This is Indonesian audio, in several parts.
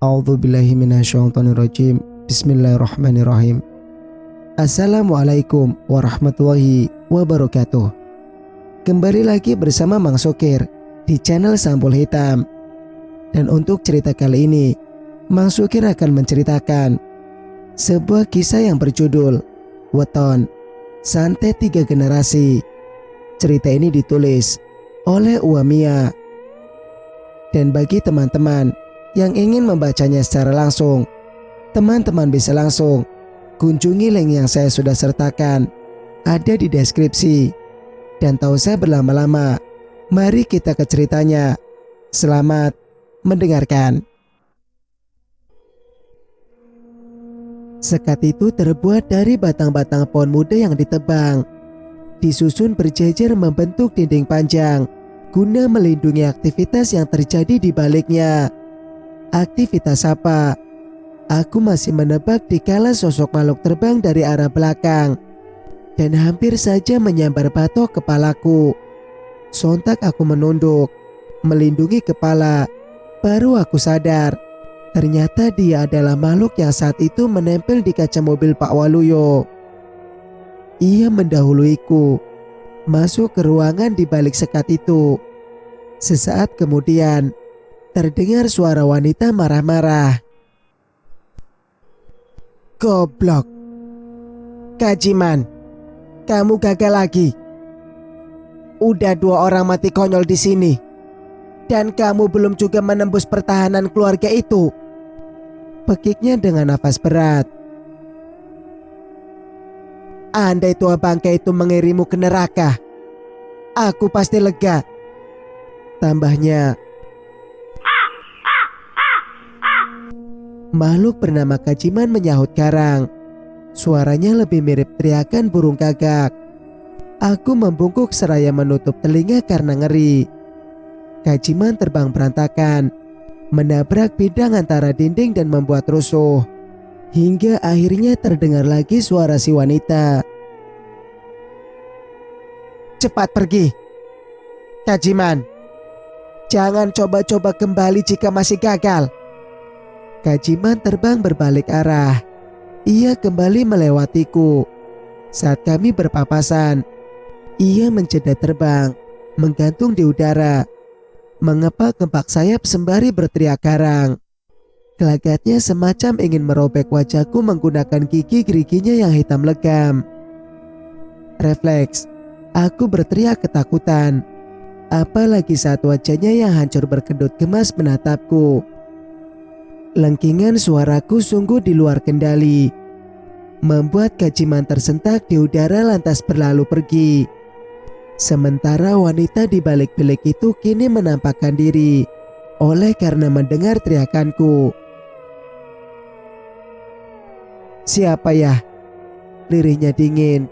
A'udzubillahi minasyaitonirrajim. Bismillahirrahmanirrahim. Assalamualaikum warahmatullahi wabarakatuh. Kembali lagi bersama Mang Sukir di channel Sampul Hitam. Dan untuk cerita kali ini, Mang Sukir akan menceritakan sebuah kisah yang berjudul Weton Santet 3 Generasi. Cerita ini ditulis oleh Uwamia. Dan bagi teman-teman yang ingin membacanya secara langsung, teman-teman bisa langsung kunjungi link yang saya sudah sertakan, ada di deskripsi. Dan tak usah berlama-lama, mari kita ke ceritanya. Selamat mendengarkan. Sekat itu terbuat dari batang-batang pohon muda yang ditebang, disusun berjejer membentuk dinding panjang guna melindungi aktivitas yang terjadi di baliknya. Aktivitas apa? Aku masih menebak dikala sosok makhluk terbang dari arah belakang dan hampir saja menyambar batok kepalaku. Sontak aku menunduk, melindungi kepala. Baru aku sadar, ternyata dia adalah makhluk yang saat itu menempel di kaca mobil Pak Waluyo. Ia mendahuluiku masuk ke ruangan di balik sekat itu. Sesaat kemudian, terdengar suara wanita marah-marah. Goblok, Kak Jiman, kamu gagal lagi. Udah 2 orang mati konyol di sini, dan kamu belum juga menembus pertahanan keluarga itu. Pekiknya dengan nafas berat. Andai tua bangkai itu mengirimu ke neraka, aku pasti lega. Tambahnya. Makhluk bernama Kajiman menyahut garang. Suaranya lebih mirip teriakan burung gagak. Aku membungkuk seraya menutup telinga karena ngeri. Kajiman terbang berantakan, menabrak bidang antara dinding dan membuat rusuh. Hingga akhirnya terdengar lagi suara si wanita. Cepat pergi, Kajiman. Jangan coba-coba kembali jika masih gagal. Kajiman terbang berbalik arah. Ia kembali melewatiku. Saat kami berpapasan, ia menjeda terbang, menggantung di udara, mengepak-ngepak sayap sembari berteriak garang. Gelagatnya semacam ingin merobek wajahku menggunakan gigi geriginya yang hitam legam. Refleks, aku berteriak ketakutan. Apalagi saat wajahnya yang hancur berkedut gemas menatapku. Lengkingan suaraku sungguh di luar kendali, membuat Kajiman tersentak di udara lantas berlalu pergi. Sementara wanita di balik bilik itu kini menampakkan diri oleh karena mendengar teriakanku. Siapa ya? Lirihnya dingin.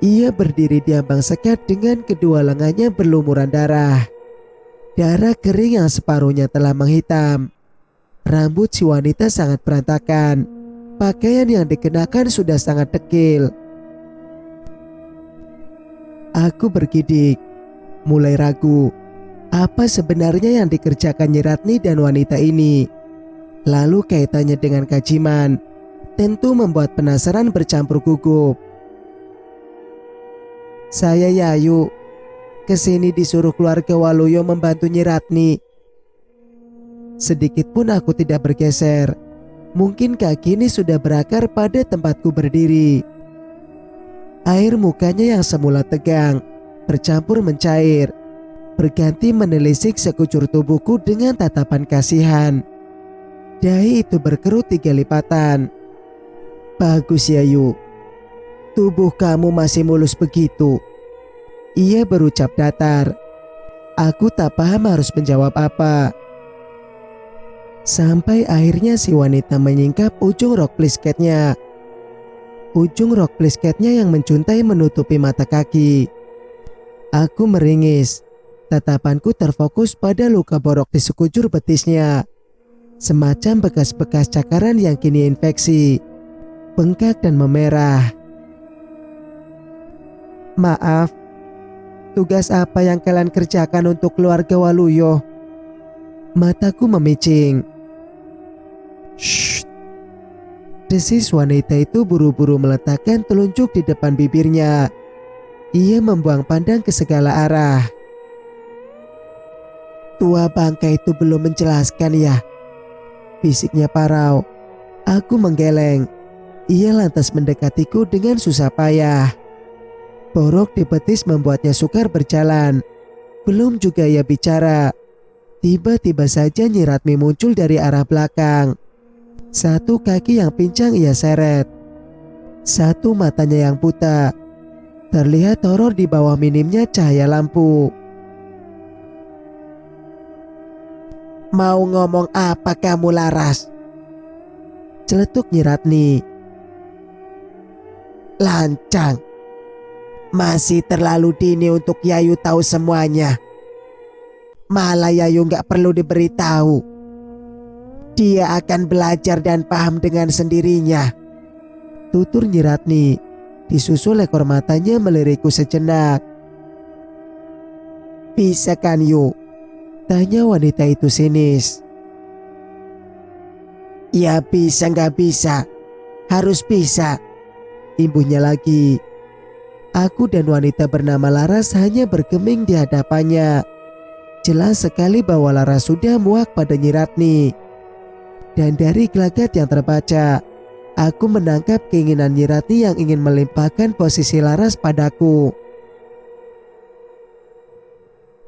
Ia berdiri di ambang sekat dengan kedua lengannya berlumuran darah. Darah kering yang separuhnya telah menghitam. Rambut si wanita sangat berantakan. Pakaian yang dikenakan sudah sangat dekil. Aku bergidik, mulai ragu. Apa sebenarnya yang dikerjakan Nyiratni dan wanita ini? Lalu kaitannya dengan Kajiman tentu membuat penasaran bercampur gugup. Saya Yayu, kesini disuruh keluarga Waluyo membantu Nyiratni. Sedikit pun aku tidak bergeser. Mungkin kaki ini sudah berakar pada tempatku berdiri. Air mukanya yang semula tegang bercampur mencair, berganti menelisik sekujur tubuhku dengan tatapan kasihan. Dahi itu berkerut 3 lipatan. Bagus Yayu, tubuh kamu masih mulus begitu. Ia berucap datar. Aku tak paham harus menjawab apa. Sampai akhirnya si wanita menyingkap ujung rok plisketnya. Ujung rok plisketnya yang mencuntai menutupi mata kaki. Aku meringis. Tatapanku terfokus pada luka borok di sekujur betisnya. Semacam bekas-bekas cakaran yang kini infeksi, bengkak dan memerah. Maaf, tugas apa yang kalian kerjakan untuk keluarga Waluyo? Mataku memicing. Desis wanita itu buru-buru meletakkan telunjuk di depan bibirnya. Ia membuang pandang ke segala arah. Tua bangka itu belum menjelaskan ya, bisiknya Parau. Aku menggeleng. Ia lantas mendekatiku dengan susah payah. Borok di betis membuatnya sukar berjalan. Belum juga ia bicara, tiba-tiba saja Nyi Ratmi muncul dari arah belakang. Satu kaki yang pincang ia seret. Satu matanya yang buta. Terlihat horor di bawah minimnya cahaya lampu. Mau ngomong apa kamu, Laras? Celetuk Nyi Ratmi. Lancang. Masih terlalu dini untuk Yayu tahu semuanya. Malah Yayu gak perlu diberitahu. Dia akan belajar dan paham dengan sendirinya. Tutur Nyi Ratmi. Disusul ekor matanya melirikku sejenak. Bisa kan Yu? Tanya wanita itu sinis. Ya bisa gak bisa. Harus bisa. Imbuhnya lagi. Aku dan wanita bernama Laras hanya bergeming di hadapannya. Jelas sekali bahwa Laras sudah muak pada Nyi Ratmi. Dan dari gelagat yang terbaca, aku menangkap keinginan Nyi Ratmi yang ingin melimpahkan posisi Laras padaku.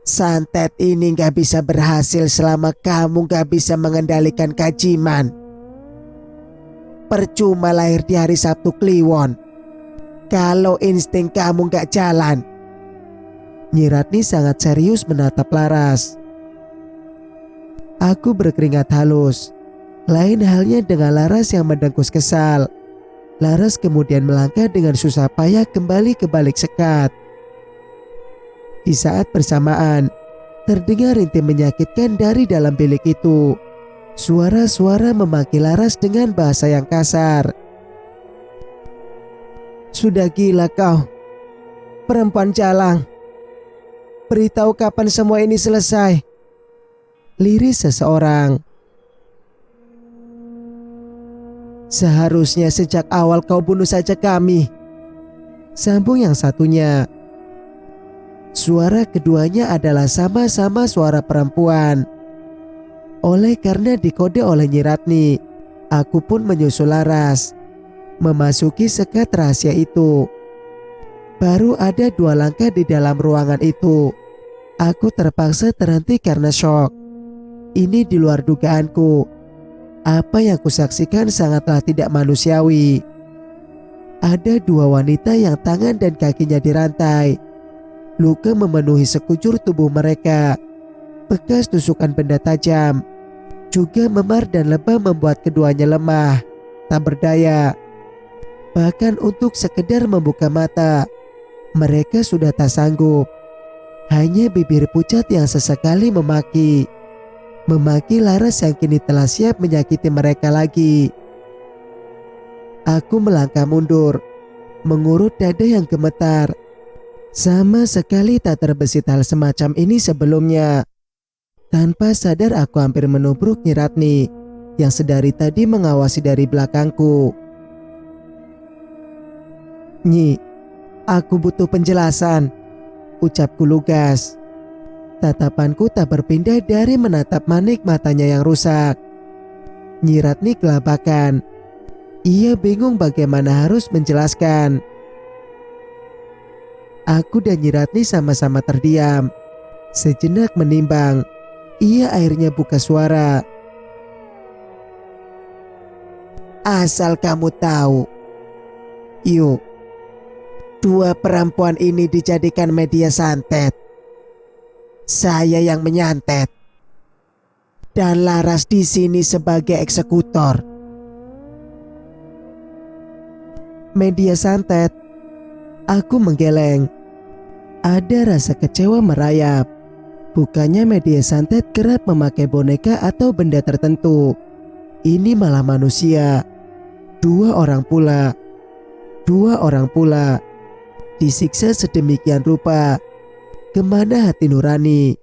Santet ini gak bisa berhasil selama kamu gak bisa mengendalikan Kajiman. Percuma lahir di hari Sabtu Kliwon kalau insting kamu gak jalan. Nyi Ratmi sangat serius menatap Laras. Aku berkeringat halus. Lain halnya dengan Laras yang mendengkus kesal. Laras kemudian melangkah dengan susah payah kembali ke balik sekat. Di saat bersamaan, terdengar rintih menyakitkan dari dalam bilik itu. Suara-suara memaki Laras dengan bahasa yang kasar. Sudah gila kau, perempuan jalang. Beritahu kapan semua ini selesai. Liris seseorang. Seharusnya sejak awal kau bunuh saja kami. Sambung yang satunya. Suara keduanya adalah sama-sama suara perempuan. Oleh karena dikode oleh Nyi Ratmi, aku pun menyusul Laras, memasuki sekat rahasia itu. Baru ada 2 langkah di dalam ruangan itu. Aku terpaksa terhenti karena syok. Ini di luar dugaanku. Apa yang kusaksikan sangatlah tidak manusiawi. Ada 2 wanita yang tangan dan kakinya dirantai. Luka memenuhi sekujur tubuh mereka. Bekas tusukan benda tajam. Juga memar dan lebam membuat keduanya lemah, tak berdaya. Bahkan untuk sekedar membuka mata, mereka sudah tak sanggup. Hanya bibir pucat yang sesekali memaki Laras yang kini telah siap menyakiti mereka lagi. Aku melangkah mundur, mengurut dada yang gemetar. Sama sekali tak terbesit hal semacam ini sebelumnya. Tanpa sadar aku hampir menubruk Nyi Ratmi yang sedari tadi mengawasi dari belakangku. Nyi, aku butuh penjelasan, ucapku lugas. Tatapanku tak berpindah dari menatap manik matanya yang rusak. Nyi Ratmi kelabakan. Ia bingung bagaimana harus menjelaskan. Aku dan Nyi Ratmi sama-sama terdiam. Sejenak menimbang. Ia akhirnya buka suara. Asal kamu tahu, yuk, 2 perempuan ini dijadikan media santet. Saya yang menyantet. Dan Laras di sini sebagai eksekutor. Media santet. Aku menggeleng. Ada rasa kecewa merayap. Bukannya media santet kerap memakai boneka atau benda tertentu. Ini malah manusia. 2 orang pula. 2 orang pula. Disiksa sedemikian rupa. Kemana hati nurani?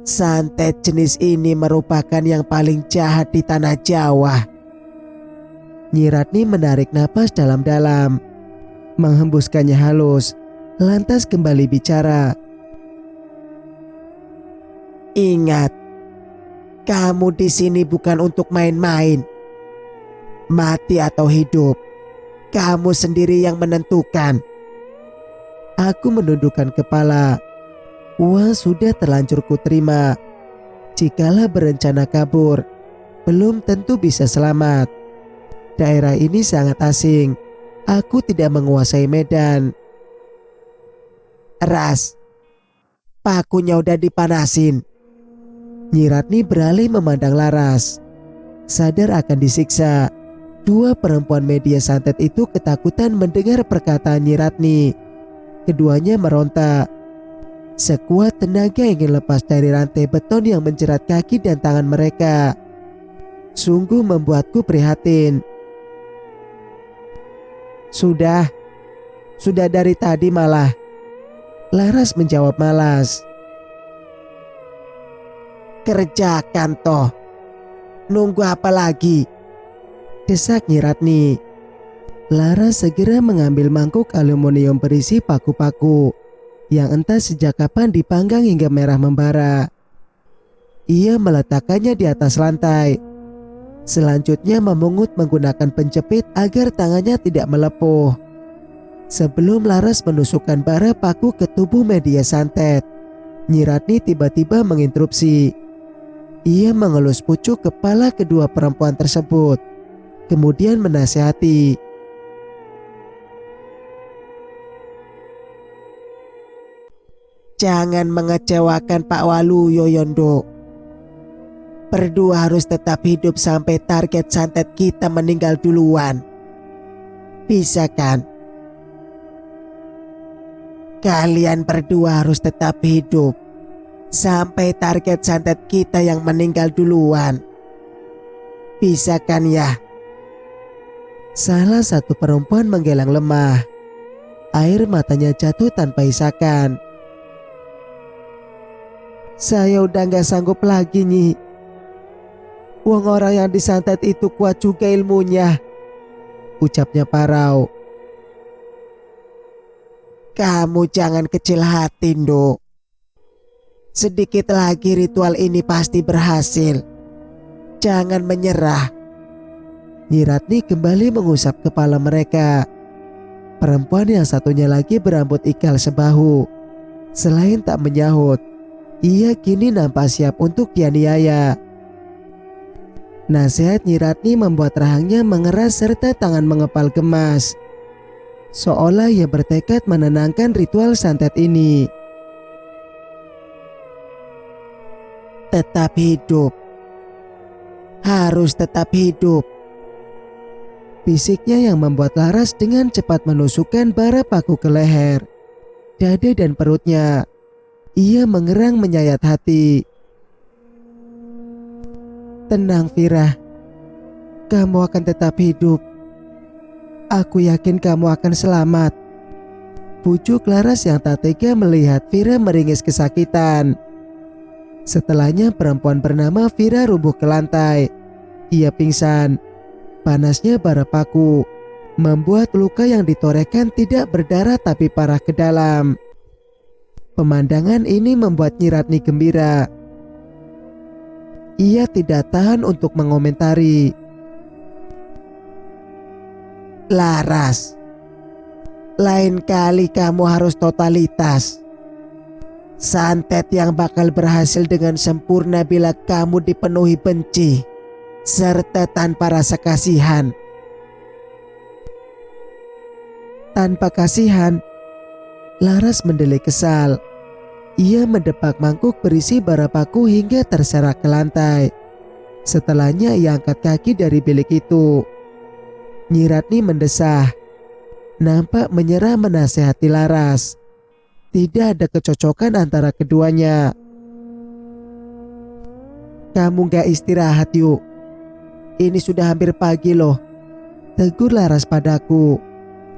Santet jenis ini merupakan yang paling jahat di tanah Jawa. Nyi Ratni menarik napas dalam-dalam, menghembuskannya halus, lantas kembali bicara. Ingat, kamu di sini bukan untuk main-main. Mati atau hidup, kamu sendiri yang menentukan. Aku menundukkan kepala. Uang sudah terlanjur kuterima. Jikalau berencana kabur, belum tentu bisa selamat. Daerah ini sangat asing. Aku tidak menguasai medan. Ras, pakunya udah dipanasin. Nyi Ratni beralih memandang Laras. Sadar akan disiksa, dua perempuan media santet itu ketakutan mendengar perkataan Nyi Ratni. Keduanya meronta. Sekuat tenaga ingin lepas dari rantai beton yang menjerat kaki dan tangan mereka. Sungguh membuatku prihatin. Sudah dari tadi malah. Laras menjawab malas. Kerjakan toh. Nunggu apa lagi? Desak Nyi Ratni. Laras segera mengambil mangkuk aluminium berisi paku-paku yang entah sejak kapan dipanggang hingga merah membara. Ia meletakkannya di atas lantai. Selanjutnya memungut menggunakan penjepit agar tangannya tidak melepuh. Sebelum Laras menusukkan bara paku ke tubuh media santet, Nyi Ratni tiba-tiba menginterupsi. Ia mengelus pucuk kepala kedua perempuan tersebut, kemudian menasihati. Jangan mengecewakan Pak Waluyo, Yondo. Berdua harus tetap hidup sampai target santet kita meninggal duluan. Bisa kan? Kalian berdua harus tetap hidup sampai target santet kita yang meninggal duluan. Bisa kan ya? Salah satu perempuan menggelang lemah. Air matanya jatuh tanpa isakan. Saya udah gak sanggup lagi, Nyi. Wong orang yang disantet itu kuat juga ilmunya, ucapnya Parau. Kamu jangan kecil hati, Nduk. Sedikit lagi ritual ini pasti berhasil. Jangan menyerah. Nyi Ratni kembali mengusap kepala mereka. Perempuan yang satunya lagi berambut ikal sebahu. Selain tak menyahut, ia kini nampak siap untuk dianiaya. Nasihat Nyi Ratni membuat rahangnya mengeras serta tangan mengepal gemas. Seolah ia bertekad menenangkan ritual santet ini. Tetap hidup. Harus tetap hidup. Bisiknya yang membuat Laras dengan cepat menusukkan bara paku ke leher, dada dan perutnya. Ia mengerang menyayat hati. Tenang Vira, kamu akan tetap hidup. Aku yakin kamu akan selamat. Pucuk Laras yang tak tega melihat Vira meringis kesakitan. Setelahnya perempuan bernama Vira rubuh ke lantai. Ia pingsan. Panasnya bara paku membuat luka yang ditorehkan tidak berdarah tapi parah ke dalam. Pemandangan ini membuat Nyi Ratni gembira. Ia tidak tahan untuk mengomentari. Laras, lain kali kamu harus totalitas. Santet yang bakal berhasil dengan sempurna bila kamu dipenuhi benci serta tanpa rasa kasihan. Tanpa kasihan, Laras mendelik kesal. Ia mendepak mangkuk berisi bara paku hingga terserak ke lantai. Setelahnya ia angkat kaki dari bilik itu. Nyi Ratni mendesah. Nampak menyerah menasehati Laras. Tidak ada kecocokan antara keduanya. Kamu gak istirahat yuk. Ini sudah hampir pagi loh, tegur Laras padaku.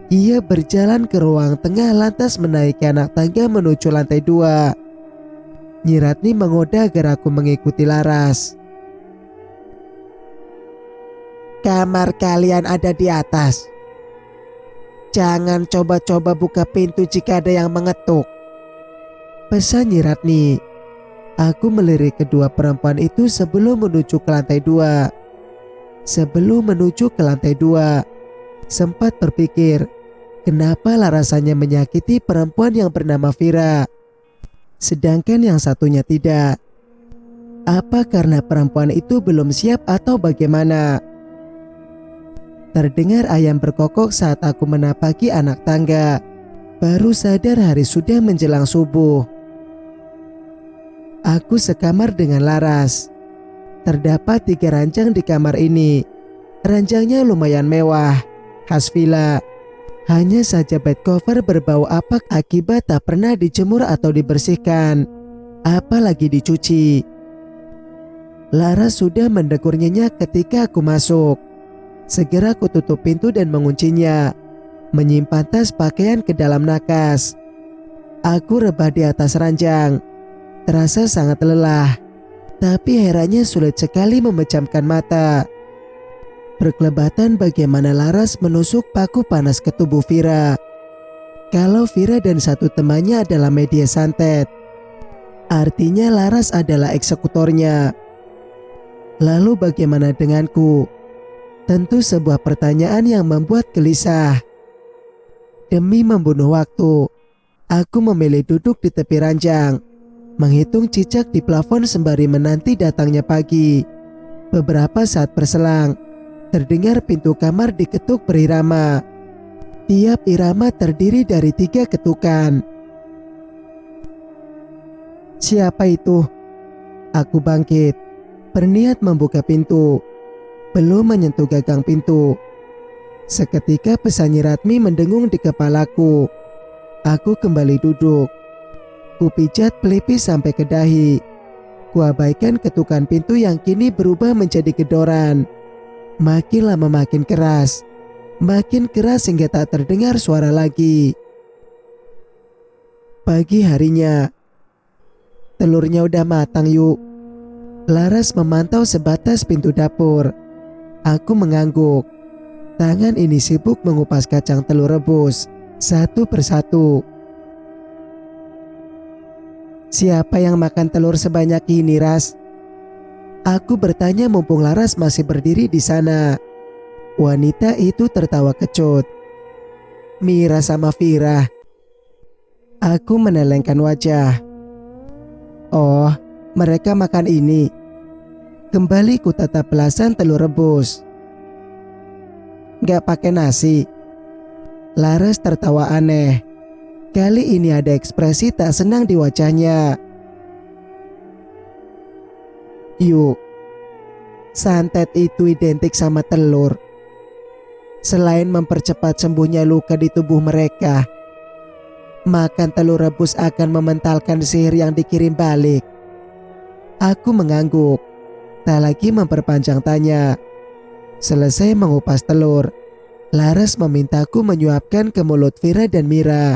Ia berjalan ke ruang tengah lantas menaiki anak tangga menuju lantai 2. Nyi Ratni menggoda agar aku mengikuti Laras. Kamar kalian ada di atas. Jangan coba-coba buka pintu jika ada yang mengetuk, pesan Nyi Ratni. Aku melirik kedua perempuan itu sebelum menuju ke lantai 2. Sebelum menuju ke lantai 2, sempat berpikir, kenapa lah rasanya menyakiti perempuan yang bernama Vira, sedangkan yang satunya tidak. Apa karena perempuan itu belum siap atau bagaimana? Terdengar ayam berkokok saat aku menapaki anak tangga. Baru sadar hari sudah menjelang subuh. Aku sekamar dengan Laras. Terdapat 3 ranjang di kamar ini. Ranjangnya lumayan mewah, khas villa. Hanya saja bed cover berbau apak akibat tak pernah dijemur atau dibersihkan, apalagi dicuci. Laras sudah mendegur nyenyak ketika aku masuk. Segera aku tutup pintu dan menguncinya, menyimpan tas pakaian ke dalam nakas. Aku rebah di atas ranjang, terasa sangat lelah, tapi herannya sulit sekali memejamkan mata. Berkelebatan bagaimana Laras menusuk paku panas ke tubuh Vira. Kalau Vira dan satu temannya adalah media santet, artinya Laras adalah eksekutornya. Lalu bagaimana denganku? Tentu sebuah pertanyaan yang membuat gelisah. Demi membunuh waktu, aku memilih duduk di tepi ranjang, menghitung cicak di plafon sembari menanti datangnya pagi. Beberapa saat berselang, terdengar pintu kamar diketuk berirama. Tiap irama terdiri dari 3 ketukan. Siapa itu? Aku bangkit, berniat membuka pintu. Belum menyentuh gagang pintu, seketika pesan Nyi Ratmi mendengung di kepalaku. Aku kembali duduk. Kupijat pelipis sampai ke dahi. Kuabaikan ketukan pintu yang kini berubah menjadi gedoran. Makin lama makin keras hingga tak terdengar suara lagi. Pagi harinya. Telurnya udah matang yuk. Laras memantau sebatas pintu dapur. Aku mengangguk. Tangan ini sibuk mengupas kacang telur rebus satu persatu. Siapa yang makan telur sebanyak ini, Ras? Aku bertanya mumpung Laras masih berdiri di sana. Wanita itu tertawa kecut. Mira sama Vira. Aku menelengkan wajah. Oh, mereka makan ini. Kembali ku tatap belasan telur rebus. Gak pakai nasi. Laras tertawa aneh. Kali ini ada ekspresi tak senang di wajahnya. Yuk, santet itu identik sama telur. Selain mempercepat sembuhnya luka di tubuh mereka, makan telur rebus akan mementalkan sihir yang dikirim balik. Aku mengangguk. Tak lagi memperpanjang tanya. Selesai mengupas telur, Laras memintaku menyuapkan ke mulut Vira dan Mira.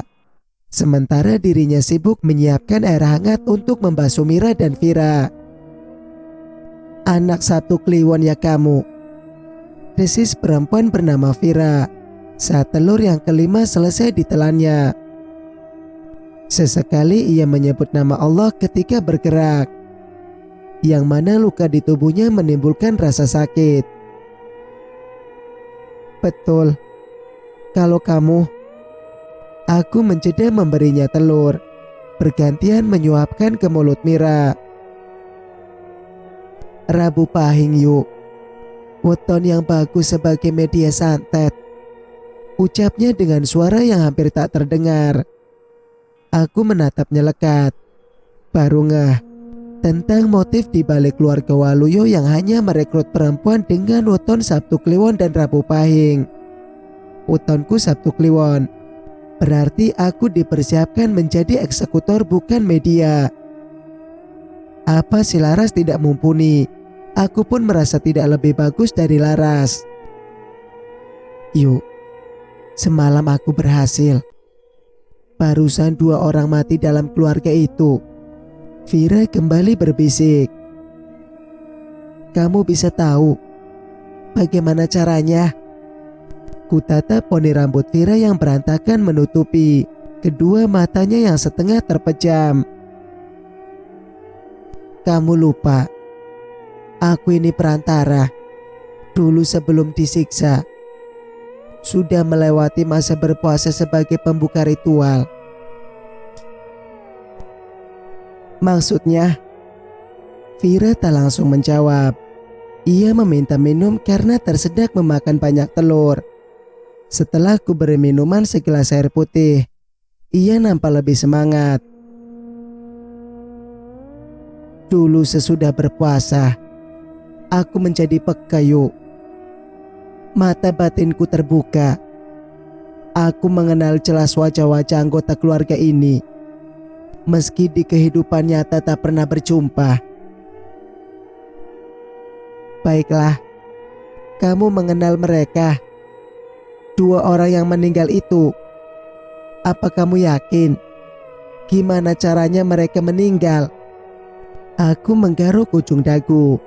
Sementara dirinya sibuk menyiapkan air hangat untuk membasuh Mira dan Vira. Anak satu kliwon ya kamu, desis perempuan bernama Vira saat telur yang kelima selesai ditelannya. Sesekali ia menyebut nama Allah ketika bergerak, yang mana luka di tubuhnya menimbulkan rasa sakit. Betul, kalau kamu. Aku menjeda memberinya telur, bergantian menyuapkan ke mulut Mira. Rabu Pahing yuk, weton yang bagus sebagai media santet, ucapnya dengan suara yang hampir tak terdengar. Aku menatapnya lekat, baru ngeh tentang motif di balik keluarga Waluyo yang hanya merekrut perempuan dengan weton Sabtu Kliwon dan Rabu Pahing. Wetonku Sabtu Kliwon, berarti aku dipersiapkan menjadi eksekutor bukan media. Apa si Laras tidak mumpuni? Aku pun merasa tidak lebih bagus dari Laras. Yuk, semalam aku berhasil. Barusan 2 orang mati dalam keluarga itu. Vira kembali berbisik. Kamu bisa tahu Bagaimana caranya? Kutatap poni rambut Vira yang berantakan menutupi kedua matanya yang setengah terpejam. Kamu lupa, aku ini perantara. Dulu sebelum disiksa, sudah melewati masa berpuasa sebagai pembuka ritual. Maksudnya? Vira tak langsung menjawab. Ia meminta minum karena tersedak memakan banyak telur. Setelah ku beri minuman segelas air putih, ia nampak lebih semangat. Dulu sesudah berpuasa, aku menjadi peka, Yuk. Mata batinku terbuka. Aku mengenal jelas wajah-wajah anggota keluarga ini, meski di kehidupan nyata tak pernah berjumpa. Baiklah, kamu mengenal mereka, dua orang yang meninggal itu. Apa kamu yakin? Gimana caranya mereka meninggal? Aku menggaruk ujung dagu.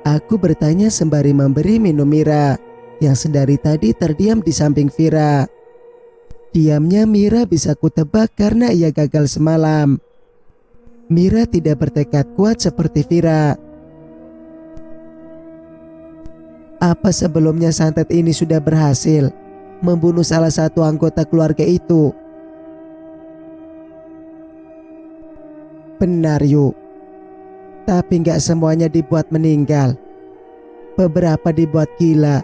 Aku bertanya sembari memberi minum Mira yang sedari tadi terdiam di samping Vira. Diamnya Mira bisa kutebak karena ia gagal semalam. Mira tidak bertekad kuat seperti Vira. Apa sebelumnya santet ini sudah berhasil membunuh salah satu anggota keluarga itu? Benar, Yuk. Tapi gak semuanya dibuat meninggal. Beberapa dibuat gila,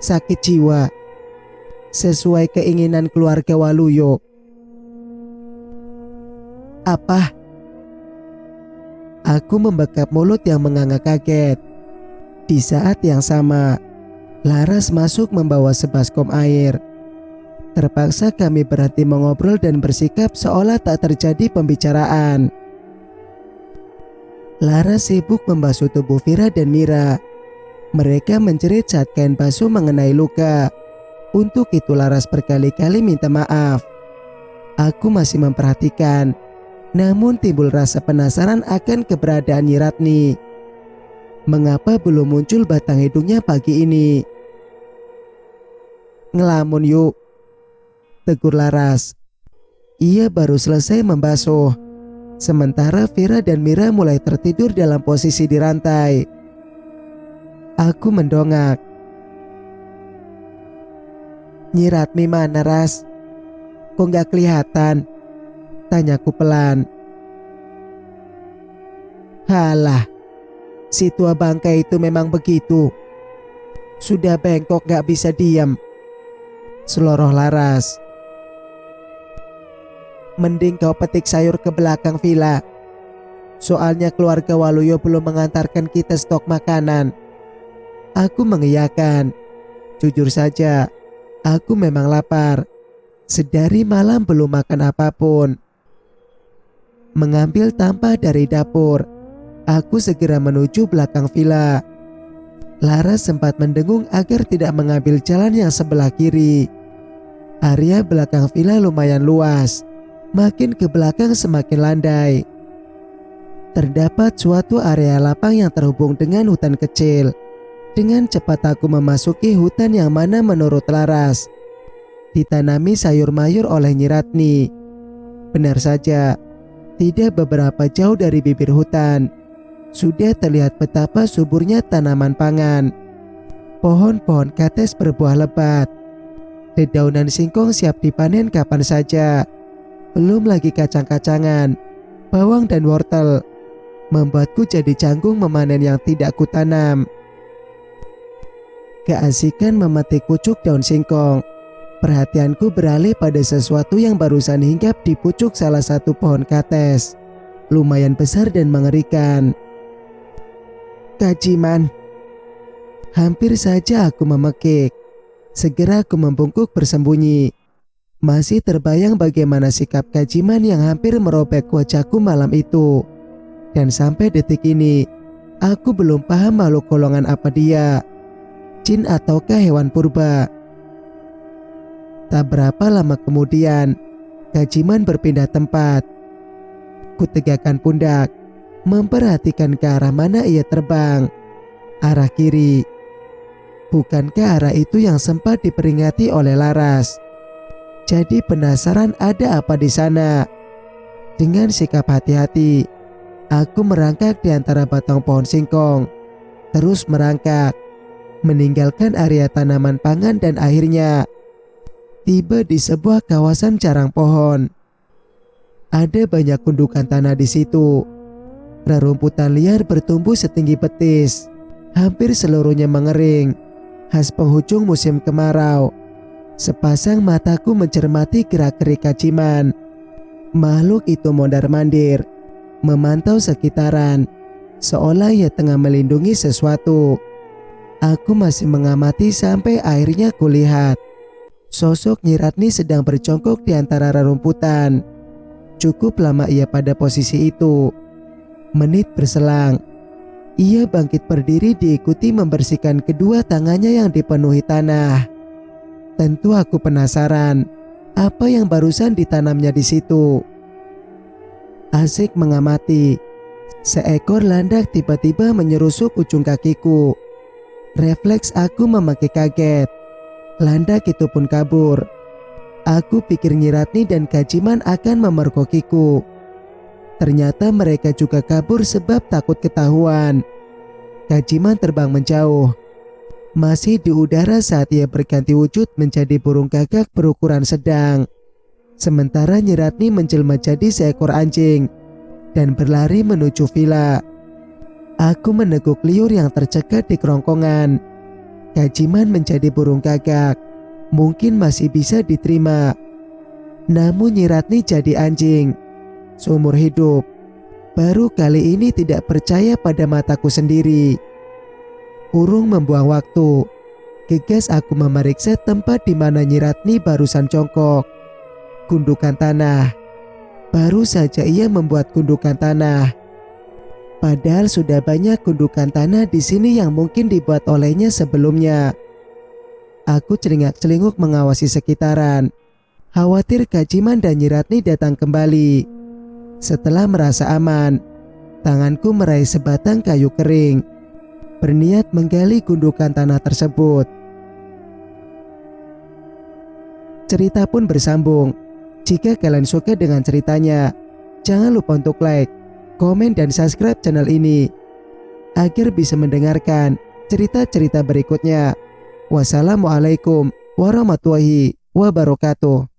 sakit jiwa, sesuai keinginan keluarga Waluyo. Apa? Aku membekap mulut yang menganga kaget. Di saat yang sama, Laras masuk membawa sebaskom air. Terpaksa kami berhenti mengobrol dan bersikap seolah tak terjadi pembicaraan. Laras sibuk membasuh tubuh Vira dan Mira. Mereka menjerit saat kain basuh mengenai luka. Untuk itu Laras berkali-kali minta maaf. Aku masih memperhatikan, namun timbul rasa penasaran akan keberadaan Nyi Ratni. Mengapa belum muncul batang hidungnya pagi ini? Ngelamun, Yuk, tegur Laras. Ia baru selesai membasuh, sementara Vira dan Mira mulai tertidur dalam posisi di rantai. Aku mendongak. Nyi Ratmi mana, Ras? Kok gak kelihatan? Tanyaku pelan. Halah, si tua bangkai itu memang begitu. Sudah bengkok gak bisa diam, seloroh Laras. Mending kau petik sayur ke belakang villa. Soalnya keluarga Waluyo belum mengantarkan kita stok makanan. Aku mengiyakan. Jujur saja, aku memang lapar. Sedari malam belum makan apapun. Mengambil tampah dari dapur, aku segera menuju belakang villa. Laras sempat mendengung agar tidak mengambil jalan yang sebelah kiri. Area belakang villa lumayan luas. Makin ke belakang semakin landai. Terdapat suatu area lapang yang terhubung dengan hutan kecil. Dengan cepat aku memasuki hutan yang mana menurut Laras ditanami sayur mayur oleh Nyi Ratni. Benar saja, tidak beberapa jauh dari bibir hutan sudah terlihat betapa suburnya tanaman pangan. Pohon-pohon kates berbuah lebat. Dedaunan singkong siap dipanen kapan saja. Belum lagi kacang-kacangan, bawang dan wortel. Membuatku jadi canggung memanen yang tidak kutanam. Keasikan memetik pucuk daun singkong. Perhatianku beralih pada sesuatu yang barusan hinggap di pucuk salah satu pohon kates. Lumayan besar dan mengerikan. Kajiman. Hampir saja aku memekik. Segera aku membungkuk bersembunyi. Masih terbayang bagaimana sikap Kajiman yang hampir merobek wajahku malam itu. Dan sampai detik ini, aku belum paham makhluk golongan apa dia. Jin ataukah hewan purba. Tak berapa lama kemudian, Kajiman berpindah tempat. Kutegakkan pundak, memperhatikan ke arah mana ia terbang. Arah kiri. Bukankah arah itu yang sempat diperingati oleh Laras? Jadi penasaran ada apa di sana. Dengan sikap hati-hati, aku merangkak di antara batang pohon singkong, terus merangkak, meninggalkan area tanaman pangan dan akhirnya tiba di sebuah kawasan carang pohon. Ada banyak gundukan tanah di situ. Rerumputan liar bertumbuh setinggi betis. Hampir seluruhnya mengering, khas penghujung musim kemarau. Sepasang mataku mencermati gerak-gerik Kaciman. Makhluk itu mondar-mandir, memantau sekitaran, seolah ia tengah melindungi sesuatu. Aku masih mengamati sampai akhirnya kulihat sosok Nyi Ratni sedang berjongkok di antara rerumputan. Cukup lama ia pada posisi itu. Menit berselang, ia bangkit berdiri diikuti membersihkan kedua tangannya yang dipenuhi tanah. Tentu aku penasaran apa yang barusan ditanamnya di situ. Asik mengamati, seekor landak tiba-tiba menyerusuk ujung kakiku. Refleks aku memakai kaget. Landak itu pun kabur. Aku pikir Nyi Ratni dan Kaciman akan memergokiku. Ternyata mereka juga kabur sebab takut ketahuan. Kaciman terbang menjauh, masih di udara saat ia berganti wujud menjadi burung gagak berukuran sedang. Sementara Nyi Ratni menjelma jadi seekor anjing dan berlari menuju villa. Aku meneguk liur yang tercegat di kerongkongan. Kaciman menjadi burung gagak, mungkin masih bisa diterima. Namun Nyi Ratni jadi anjing. Seumur hidup, baru kali ini tidak percaya pada mataku sendiri. Urung membuang waktu, gegas aku memeriksa tempat di mana Nyi Ratni barusan jongkok. Gundukan tanah. Baru saja ia membuat gundukan tanah. Padahal sudah banyak gundukan tanah di sini yang mungkin dibuat olehnya sebelumnya. Aku celingak-celinguk mengawasi sekitaran, khawatir Kaciman dan Nyi Ratni datang kembali. Setelah merasa aman, tanganku meraih sebatang kayu kering, berniat menggali gundukan tanah tersebut. Cerita pun bersambung. Jika kalian suka dengan ceritanya, jangan lupa untuk like, komen, dan subscribe channel ini agar bisa mendengarkan cerita-cerita berikutnya. Wassalamualaikum warahmatullahi wabarakatuh.